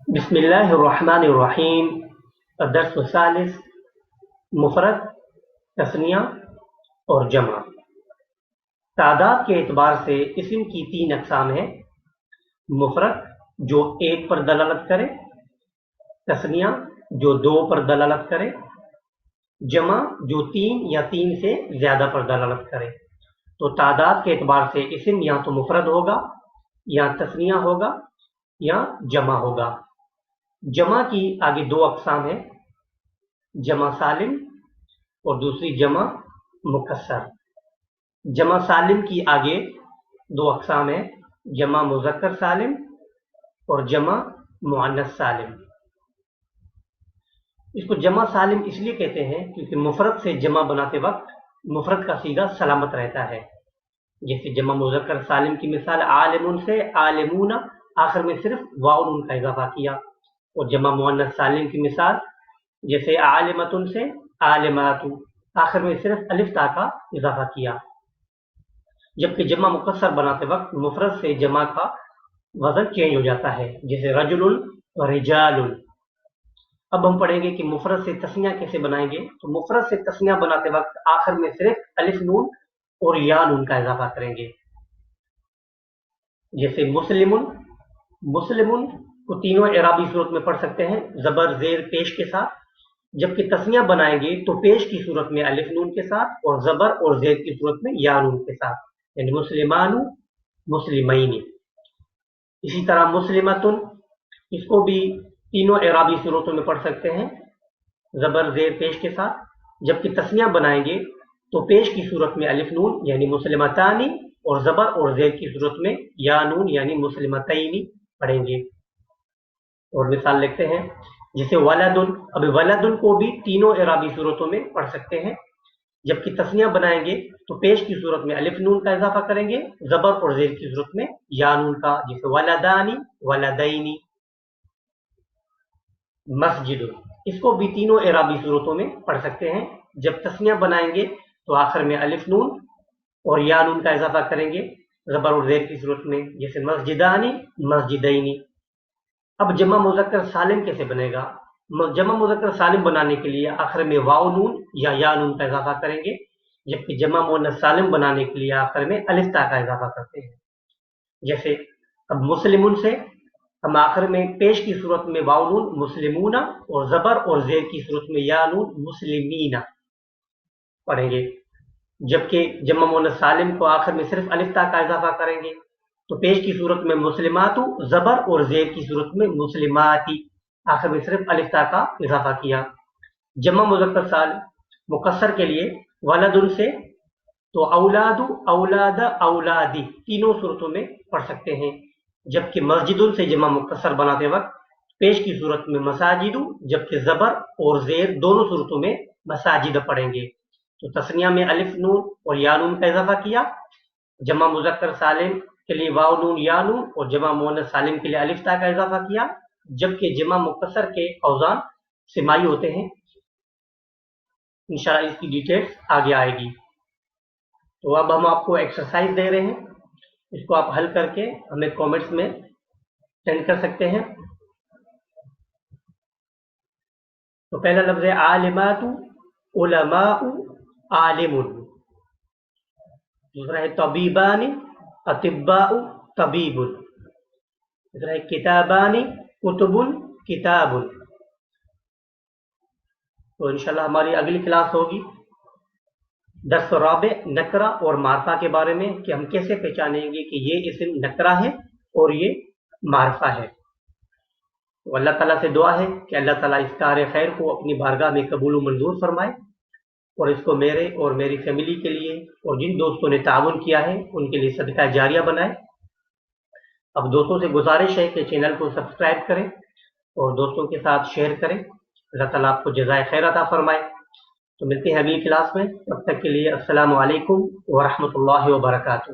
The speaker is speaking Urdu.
بسم اللہ الرحمن الرحیم۔ الدرس الثالث، مفرد، تثنیہ اور جمع۔ تعداد کے اعتبار سے اسم کی تین اقسام ہیں: مفرد جو ایک پر دلالت کرے، تثنیہ جو دو پر دلالت کرے، جمع جو تین یا تین سے زیادہ پر دلالت کرے۔ تو تعداد کے اعتبار سے اسم یا تو مفرد ہوگا یا تثنیہ ہوگا یا جمع ہوگا۔ جمع کی آگے دو اقسام ہیں: جمع سالم اور دوسری جمع مکسر۔ جمع سالم کی آگے دو اقسام ہیں: جمع مذکر سالم اور جمع مؤنث سالم۔ اس کو جمع سالم اس لیے کہتے ہیں کیونکہ مفرد سے جمع بناتے وقت مفرد کا صیغہ سلامت رہتا ہے۔ جیسے جمع مذکر سالم کی مثال عالم سے عالمون، آخر میں صرف واو نون کا اضافہ کیا، اور جمع مؤنث سالم کی مثال جیسے عالمتن سے عالمات، آخر میں صرف الف تا کا اضافہ کیا۔ جبکہ جمع مکسر بناتے وقت مفرد سے جمع کا وزن چینج ہو جاتا ہے، جیسے رجل و رجال۔ اب ہم پڑھیں گے کہ مفرد سے تثنیہ کیسے بنائیں گے۔ تو مفرد سے تثنیہ بناتے وقت آخر میں صرف الف نون اور یا نون کا اضافہ کریں گے۔ جیسے مسلمن، مسلمن کو تینوں اعرابی صورت میں پڑھ سکتے ہیں زبر زیر پیش کے ساتھ، جبکہ تثنیہ بنائیں گے تو پیش کی صورت میں الف نون کے ساتھ اور زبر اور زیر کی صورت میں یا نون کے ساتھ، یعنی مسلمان، مسلمین۔ اسی طرح مسلمتن، اس کو بھی تینوں اعرابی صورتوں میں پڑھ سکتے ہیں زبر زیر پیش کے ساتھ، جبکہ تثنیہ بنائیں گے تو پیش کی صورت میں الف نون یعنی مسلمتانی اور زبر اور زیر کی صورت میں یا نون یعنی مسلمتین پڑھیں گے۔ اور مثال لکھتے ہیں جیسے ولدن، اب ولدن کو بھی تینوں اعرابی صورتوں میں پڑھ سکتے ہیں، جبکہ تثنیہ بنائیں گے تو پیش کی صورت میں الف نون کا اضافہ کریں گے، زبر اور زیر کی صورت میں یا نون کا، جیسے ولدانی، ولدینی۔ مسجد، اس کو بھی تینوں اعرابی صورتوں میں پڑھ سکتے ہیں، جب تثنیہ بنائیں گے تو آخر میں الف نون اور یا نون کا اضافہ کریں گے زبر اور زیر کی صورت میں، جیسے مسجدانی، مسجدینی۔ اب جمع مذکر سالم کیسے بنے گا؟ جمع مذکر سالم بنانے کے لیے آخر میں واو نون یا نون کا اضافہ کریں گے، جبکہ جمع مؤنث سالم بنانے کے لیے آخر میں الف تا کا اضافہ کرتے ہیں۔ جیسے اب مسلمون سے ہم آخر میں پیش کی صورت میں واو نون مسلمون اور زبر اور زیر کی صورت میں یا نون مسلمین پڑھیں گے، جبکہ جمع مؤنث سالم کو آخر میں صرف الف تا کا اضافہ کریں گے تو پیش کی صورت میں مسلمات، زبر اور زیر کی صورت میں مسلماتی، آخر میں صرف الف تا کا اضافہ کیا۔ جمع مذکر سالم مکسر کے لیے ولدن سے تو اولاد، اولاد، اولادی تینوں صورتوں میں پڑھ سکتے ہیں، جبکہ مسجد سے جمع مکسر بناتے وقت پیش کی صورت میں مساجد، جبکہ زبر اور زیر دونوں صورتوں میں مساجد پڑھیں گے۔ تو تثنیہ میں الف نون اور یا نون کا اضافہ کیا، جمع مذکر سالم کے لیے واو نون یا نون اور جمع مؤنث سالم کے لیے الف تا کا اضافہ کیا، جبکہ جمع مکسر کے اوزان سمائی ہوتے ہیں۔ انشاءاللہ اس کی ڈیٹیلز آگے آئے گی۔ تو اب ہم آپ کو ایکسرسائز دے رہے ہیں، اس کو آپ حل کر کے ہمیں کامنٹس میں سینڈ کر سکتے ہیں۔ تو پہلا لفظ ہے عالمات، علماء، عالم۔ دوسرا ہے طبیبان، اطباء، طبیب۔ دوسرا ہے کتابان، کتب، کتاب۔ تو انشاءاللہ ہماری اگلی کلاس ہوگی درس رابع نکرہ اور معرفہ کے بارے میں، کہ ہم کیسے پہچانیں گے کہ یہ اسم نکرہ ہے اور یہ معرفہ ہے۔ تو اللہ تعالیٰ سے دعا ہے کہ اللہ تعالیٰ اس کار خیر کو اپنی بارگاہ میں قبول و منظور فرمائے، اور اس کو میرے اور میری فیملی کے لیے اور جن دوستوں نے تعاون کیا ہے ان کے لیے صدقہ جاریہ بنائے۔ اب دوستوں سے گزارش ہے کہ چینل کو سبسکرائب کریں اور دوستوں کے ساتھ شیئر کریں۔ اللہ تعالیٰ آپ کو جزائے خیر عطا فرمائے۔ تو ملتے ہیں اگلی کلاس میں، تب تک کے لیے السلام علیکم ورحمۃ اللہ وبرکاتہ۔